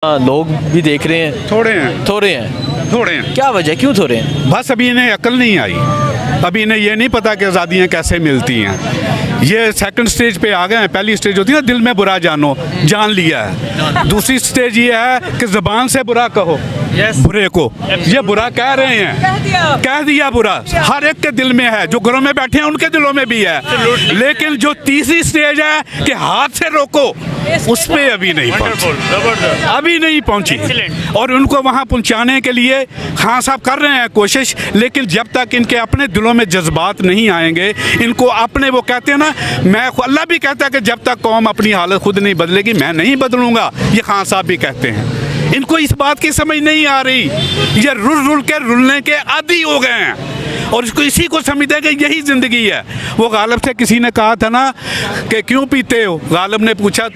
लोग भी देख रहे हैं थोड़े हैं थोड़े हैं। क्या वजह, क्यों थोड़े हैं? बस अभी इन्हें अकल नहीं आई। अभी इन्हें ये नहीं पता कि आज़ादियाँ कैसे मिलती हैं। ये सेकंड स्टेज पे आ गए हैं। पहली स्टेज होती है ना, दिल में बुरा जानो, जान लिया है। दूसरी स्टेज ये है कि ज़बान से बुरा कहो बुरे को। ये बुरा कह रहे हैं, कह दिया बुरा, हर एक के दिल में है। जो घरों में बैठे हैं उनके दिलों में भी है। लेकिन जो तीसरी स्टेज है कि हाथ से रोको, उस पे अभी नहीं पहुंची, अभी नहीं पहुंची। और उनको वहां पहुंचाने के लिए खान साहब कर रहे हैं कोशिश। लेकिन जब तक इनके अपने दिलों में जज्बात नहीं आएंगे, इनको अपने, वो कहते हैं ना, मैं, अल्लाह भी कहता है कि जब तक कौम अपनी हालत खुद नहीं बदलेगी मैं नहीं बदलूंगा। ये खान साहब भी कहते हैं। इनको इस बात की समझ नहीं आ रही। ये रुल के रुलने के आदी हो गए हैं और इसको इसी को समझते हैं कि यही ज़िंदगी है। वो गालिब से किसी ने कहा था ना कि क्यों पीते हो? गालिब ने पूछा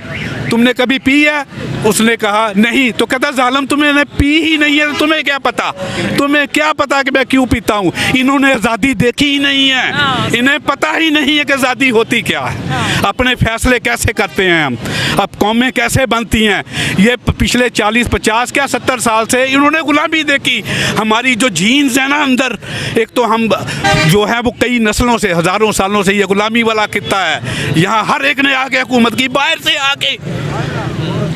तुमने कभी पी है? उसने कहा नहीं। तो कहता जालिम तुमने पी ही नहीं है, तुम्हें क्या पता, तुम्हें क्या पता कि मैं क्यों पीता हूँ। इन्होंने आज़ादी देखी ही नहीं है, इन्हें पता ही नहीं है कि आज़ादी होती क्या है, अपने फैसले कैसे करते हैं हम, अब कौमें कैसे बनती हैं। ये पिछले 40, 50 क्या 70 साल से इन्होंने गुलामी देखी। हमारी जो जीन्स है ना अंदर, एक तो हम जो है वो कई नस्लों से, हज़ारों सालों से ये गुलामी वाला खित्ता है। यहाँ हर एक ने आके हुकूमत की, बाहर से आके,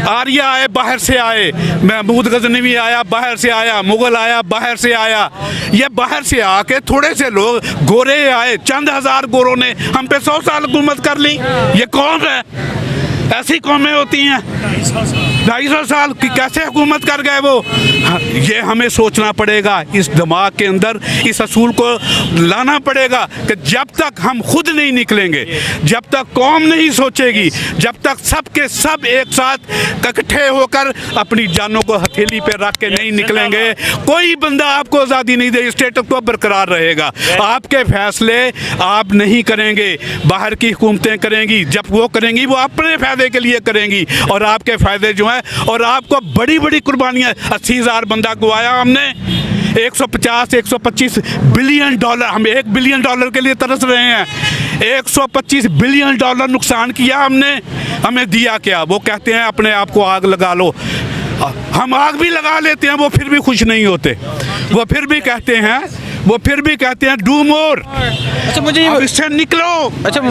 आर्य आए बाहर से आए, महमूद गजनवी आया बाहर से आया, मुगल आया बाहर से आया। ये बाहर से आके थोड़े से लोग गोरे आए, चंद हजार गोरों ने हम पे 100 साल हुकूमत कर ली। ये कौन है? ऐसी कौमें होती हैं 250 साल की, कैसे हुकूमत कर गए वो? ये हमें सोचना पड़ेगा, इस दिमाग के अंदर इस असूल को लाना पड़ेगा कि जब तक हम खुद नहीं निकलेंगे, जब तक कौम नहीं सोचेगी, जब तक सब के सब एक साथ इकट्ठे होकर अपनी जानों को हथेली पे रख के नहीं निकलेंगे, कोई बंदा आपको आज़ादी नहीं दे, स्टेटस को बरकरार रहेगा। आपके फैसले आप नहीं करेंगे, बाहर की हुकूमतें करेंगी। जब वो करेंगी वो अपने फायदे के लिए करेंगी और आपके फायदे जो हैं, और आपको बड़ी बड़ी कुर्बानियाँ, 80,000 बंदा गवाया हमने, 150-125 बिलियन डॉलर, हम $1 बिलियन के लिए तरस रहे हैं। 125 बिलियन डॉलर नुकसान किया हमने, हमें दिया क्या? वो कहते हैं अपने आप को आग लगा लो। हम आग भी लगा लेते हैं, वो फिर भी खुश नहीं होते। वो फिर भी कहते हैं डू मोर। अच्छा मुझे इससे निकलो। अच्छा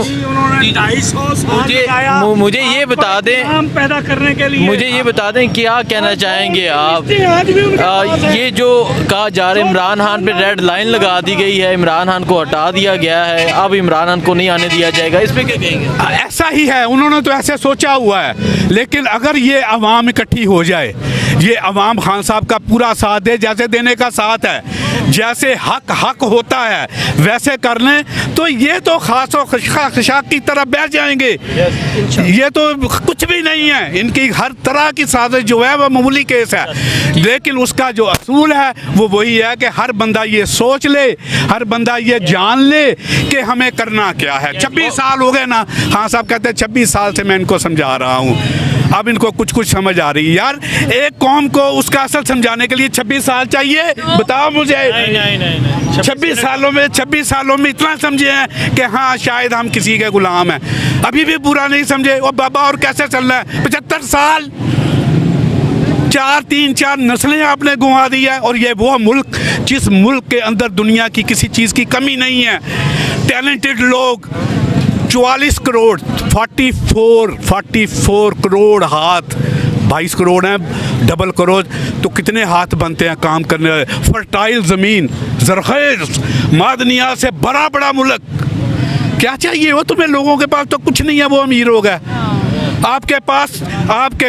मुझे ये बता दें, पैदा करने के लिए मुझे ये बता दें क्या कहना चाहेंगे आप? ये जो कहा जा रहा है इमरान खान पे रेड लाइन लगा दी गई है, इमरान खान को हटा दिया गया है, अब इमरान खान को नहीं आने दिया जाएगा, इस पर क्या कहेंगे? ऐसा ही है, उन्होंने तो ऐसे सोचा हुआ है। लेकिन अगर ये अवाम इकट्ठी हो जाए, ये अवाम खान साहब का पूरा साथ दे, जैसे देने का साथ है, जैसे हक होता है वैसे कर लें, तो ये तो खास और खशाक की तरफ बैठ जाएंगे। ये तो कुछ भी नहीं है, इनकी हर तरह की साजिश जो है वह मामूली केस है। लेकिन उसका जो असूल है वो वही है कि हर बंदा ये सोच ले, हर बंदा ये जान ले कि हमें करना क्या है। 26 साल हो गए ना, हाँ साहब कहते हैं 26 साल से मैं इनको समझा रहा हूँ, अब इनको कुछ समझ आ रही है। यार एक कौम को उसका असल समझाने के लिए 26 साल चाहिए? बताओ मुझे। नहीं। 26 सालों में इतना समझे हैं कि हाँ शायद हम किसी के गुलाम हैं, अभी भी पूरा नहीं समझे। और बाबा और कैसे चल रहा है? 75 साल, 4 नस्लें आपने गुंवा दी है। और ये वो मुल्क जिस मुल्क के अंदर दुनिया की किसी चीज़ की कमी नहीं है, टैलेंटेड लोग, 44 करोड़, 44 करोड़ हाथ, 22 करोड़ हैं, डबल करोड़ तो कितने हाथ बनते हैं काम करने वाले। फर्टाइल ज़मीन, ज़रख़ेज़, मादनियात से बड़ा मुल्क, क्या चाहिए वो तुम्हें? लोगों के पास तो कुछ नहीं है, वो अमीर हो गए। आपके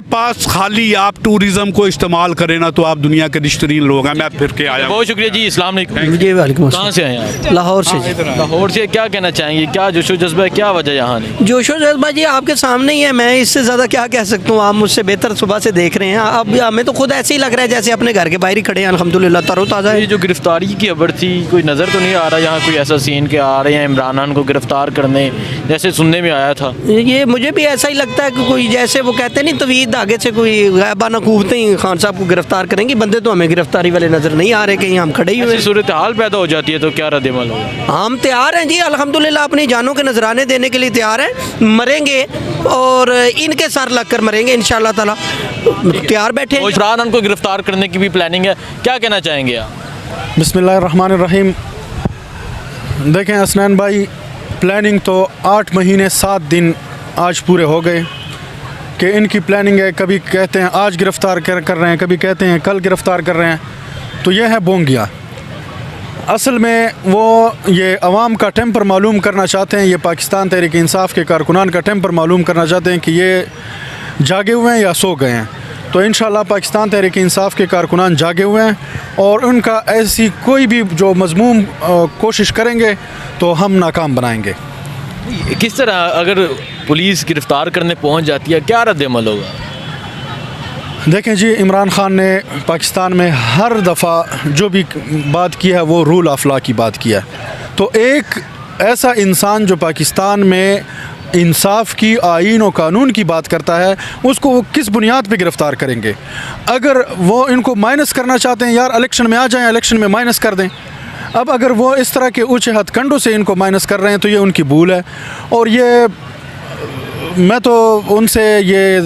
पास खाली आप टूरिज्म को इस्तेमाल करें ना तो आप दुनिया के रिश्तेदार लोग हैं। मैं फिर के आया। बहुत शुक्रिया जी। अस्सलाम वालेकुम। जी वालेकुम। कहाँ से आए आप? लाहौर से। लाहौर से। क्या कहना चाहेंगे, क्या जोशो जज्बा है, क्या वजह यहाँ नहीं? जोशो जज्बा जी आपके सामने ही है, मैं इससे ज़्यादा क्या कह सकता हूँ। आप मुझसे बेहतर सुबह से देख रहे हैं। अब हमें तो खुद ऐसे ही लग रहा है जैसे अपने घर के बाहर ही खड़े हैं, अल्हम्दुलिल्लाह तरोताज़ा है। ये जो गिरफ्तारी की खबर थी, कोई नज़र तो नहीं आ रहा यहाँ कोई ऐसा सीन के आ रहे हैं इमरान खान को गिरफ्तार करने, जैसे सुनने में आया था? ये मुझे भी ऐसा ही लगता है कि कोई जैसे वो कहते हैं नहीं तवीद धागे से कोई गैबाना कुव्वतें ही खान साहब को गिरफ्तार करेंगी, बंदे तो हमें गिरफ्तारी वाले नज़र नहीं आ रहे, कहीं हम खड़े ही हुए ऐसी सूरत हाल पैदा हो जाती है तो क्या रद्द-ए-अमल होगा? हम तैयार हैं जी, अल्हम्दुलिल्लाह अपनी जानों के नजराने देने के लिए तैयार हैं, मरेंगे और इनके सर लग कर मरेंगे इंशाअल्लाह ताला, तैयार बैठे हैं। इमरान खान को गिरफ्तार करने की भी प्लानिंग है, क्या कहना चाहेंगे आप? बिस्मिल्लाहिर्रहमानिर्रहीम। देखें असनैन भाई, प्लानिंग तो 8 महीने 7 दिन आज पूरे हो गए कि इनकी प्लानिंग है, कभी कहते हैं आज गिरफ़्तार कर रहे हैं, कभी कहते हैं कल गिरफ़्तार कर रहे हैं, तो ये है बोंगिया। असल में वो ये अवाम का टेम्पर मालूम करना चाहते हैं, ये पाकिस्तान तहरीक इंसाफ के कारकुनान का टेम्पर मालूम करना चाहते हैं कि ये जागे हुए हैं या सो गए हैं। तो इंशाअल्लाह पाकिस्तान तहरीक इंसाफ के कारकुनान जागे हुए हैं और उनका ऐसी कोई भी जो मज़मूम कोशिश करेंगे तो हम नाकाम बनाएंगे। किस तरह अगर पुलिस गिरफ्तार करने पहुंच जाती है क्या रद्द-ए-अमल होगा? देखें जी, इमरान खान ने पाकिस्तान में हर दफ़ा जो भी बात की है वो रूल ऑफ लॉ की बात किया है। तो एक ऐसा इंसान जो पाकिस्तान में इंसाफ की, आईन और कानून की बात करता है, उसको वो किस बुनियाद पे गिरफ़्तार करेंगे? अगर वो इनको माइनस करना चाहते हैं, यार इलेक्शन में आ जाएं, इलेक्शन में माइनस कर दें। अब अगर वो इस तरह के ऊँचे हथकंडों से इनको माइनस कर रहे हैं तो ये उनकी भूल है। और ये मैं तो उनसे ये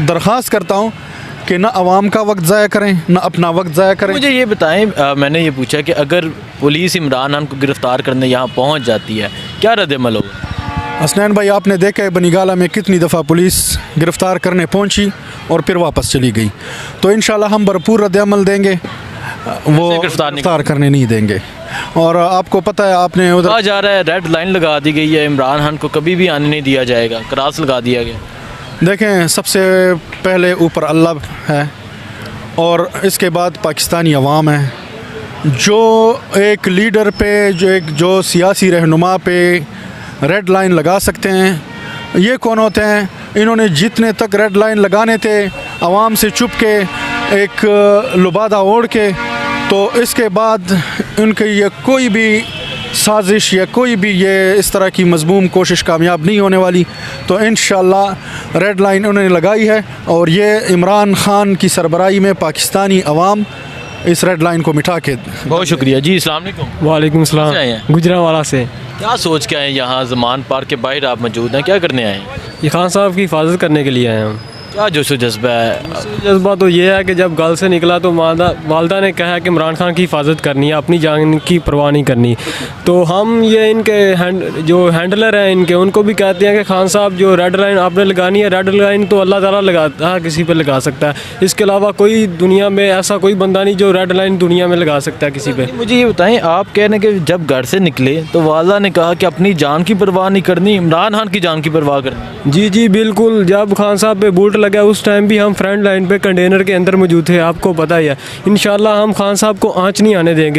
दरख्वास्त करता हूँ कि ना आवाम का वक्त ज़ाया करें, ना अपना वक्त ज़ाया करें। मुझे ये बताएं, मैंने ये पूछा कि अगर पुलिस इमरान खान को गिरफ्तार करने यहाँ पहुँच जाती है क्या रद्द-ए-अमल होगा? असनैन भाई, आपने देखा है बनीगाला में कितनी दफ़ा पुलिस गिरफ़्तार करने पहुंची और फिर वापस चली गई। तो इंशाल्लाह हम भरपूर रद्द-ए-अमल देंगे, वो गिरफ़्तार करने नहीं देंगे। और आपको पता है, आपने उधर कहा जा रहा है रेड लाइन लगा दी गई है, इमरान खान को कभी भी आने नहीं दिया जाएगा, क्रॉस लगा दिया गया। देखें, सबसे पहले ऊपर अल्लाह है और इसके बाद पाकिस्तानी अवाम है। जो एक लीडर पे, जो सियासी रहनुमा पे रेड लाइन लगा सकते हैं, ये कौन होते हैं? इन्होंने जितने तक रेड लाइन लगाने थे आवाम से चुप के एक लुबादा ओढ़ के, तो इसके बाद उनकी ये कोई भी साजिश या कोई भी ये इस तरह की मज़मूम कोशिश कामयाब नहीं होने वाली। तो इंशाअल्लाह रेड लाइन उन्होंने लगाई है और ये इमरान खान की सरबराही में पाकिस्तानी अवाम इस रेड लाइन को मिटा के। बहुत शुक्रिया जी। अस्सलाम वालेकुम। वालेकुम सलाम। कहाँ से आए हैं? गुजरांवाला से। क्या सोच के आए यहाँ ज़मान पार्क के बाहर आप मौजूद हैं, क्या करने आए हैं? ये खान साहब की हिफाजत करने के लिए आए हम। क्या जोशो जज्बा है? जज्बा तो ये है कि जब गल से निकला तो वालदा ने कहा कि इमरान खान की हिफाजत करनी है, अपनी जान की परवाह नहीं करनी। तो हम ये इनके जो हैंडलर हैं इनके, उनको भी कहते हैं कि खान साहब जो रेड लाइन आपने लगानी है, रेड लाइन तो अल्लाह ताला लगाता है, किसी पे लगा सकता है। इसके अलावा कोई दुनिया में ऐसा कोई बंदा नहीं जो रेड लाइन दुनिया में लगा सकता है किसी पे। मुझे ये बताएं, आप कह रहे हैं कि जब घर से निकले तो वालदा ने कहा कि अपनी जान की परवाह नहीं करनी, इमरान खान की जान की परवाह करनी। जी जी बिल्कुल। जब खान साहब पे बुलेट लगा उस टाइम भी हम फ्रंट लाइन पे कंटेनर के अंदर मौजूद थे, आपको पता ही है। इंशाल्लाह हम खान साहब को आँच नहीं आने देंगे।